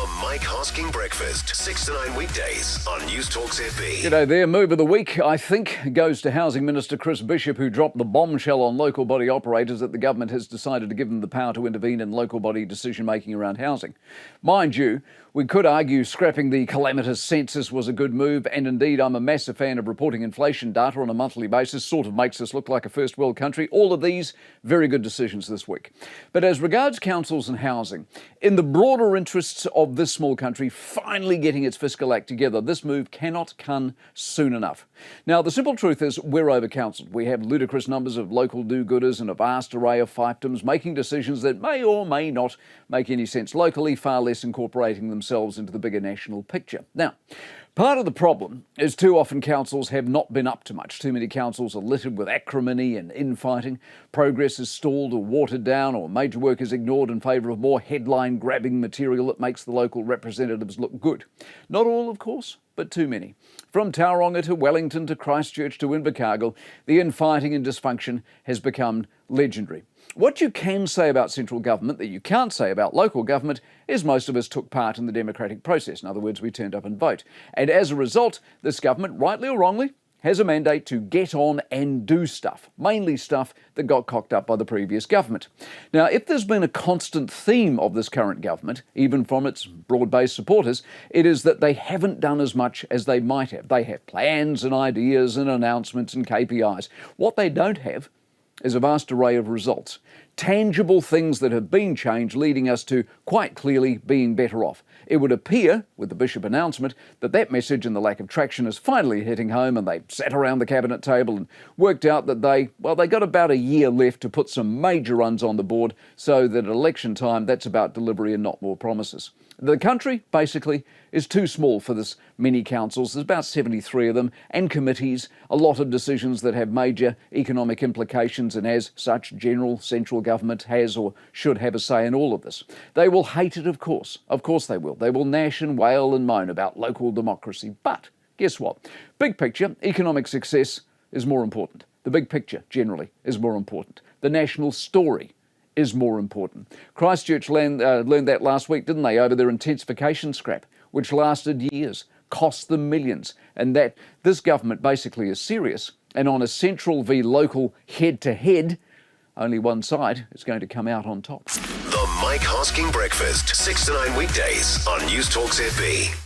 The Mike Hosking Breakfast, 6 to 9 weekdays on Newstalk ZB. G'day there. Move of the week, I think, goes to Housing Minister Chris Bishop, who dropped the bombshell on local body operators that the government has decided to give them the power to intervene in local body decision-making around housing. Mind you, we could argue scrapping the calamitous census was a good move, and indeed I'm a massive fan of reporting inflation data on a monthly basis, sort of makes us look like a first world country. All of these, very good decisions this week. But as regards councils and housing, in the broader interests of this small country finally getting its fiscal act together, this move cannot come soon enough. Now, the simple truth is we're over-councilled. We have ludicrous numbers of local do-gooders and a vast array of fiefdoms making decisions that may or may not make any sense locally, far less incorporating themselves into the bigger national picture. Now, part of the problem is too often councils have not been up to much. Too many councils are littered with acrimony and infighting. Progress is stalled or watered down, or major work is ignored in favour of more headline-grabbing material that makes the local representatives look good. Not all, of course, but too many. From Tauranga to Wellington to Christchurch to Invercargill, the infighting and dysfunction has become legendary. What you can say about central government that you can't say about local government is most of us took part in the democratic process. In other words, we turned up and vote. And as a result, this government, rightly or wrongly, has a mandate to get on and do stuff, mainly stuff that got cocked up by the previous government. Now, if there's been a constant theme of this current government, even from its broad-based supporters, it is that they haven't done as much as they might have. They have plans and ideas and announcements and KPIs. What they don't have is a vast array of results, tangible things that have been changed, leading us to quite clearly being better off. It would appear, with the Bishop announcement, that that message and the lack of traction is finally hitting home, and they sat around the cabinet table and worked out that they got about a year left to put some major runs on the board, so that at election time, that's about delivery and not more promises. The country, basically, is too small for this many councils. There's about 73 of them, and committees, a lot of decisions that have major economic implications, and as such, general central government has or should have a say in all of this. They will hate it, of course. Of course they will. They will gnash and wail and moan about local democracy. But guess what? Big picture, economic success is more important. The big picture, generally, is more important. The national story is more important. Christchurch learned that last week, didn't they, over their intensification scrap, which lasted years, cost them millions, and that this government basically is serious, and on a central v local head-to-head, only one side is going to come out on top. The Mike Hosking Breakfast, 6 to 9 weekdays on Newstalk ZB.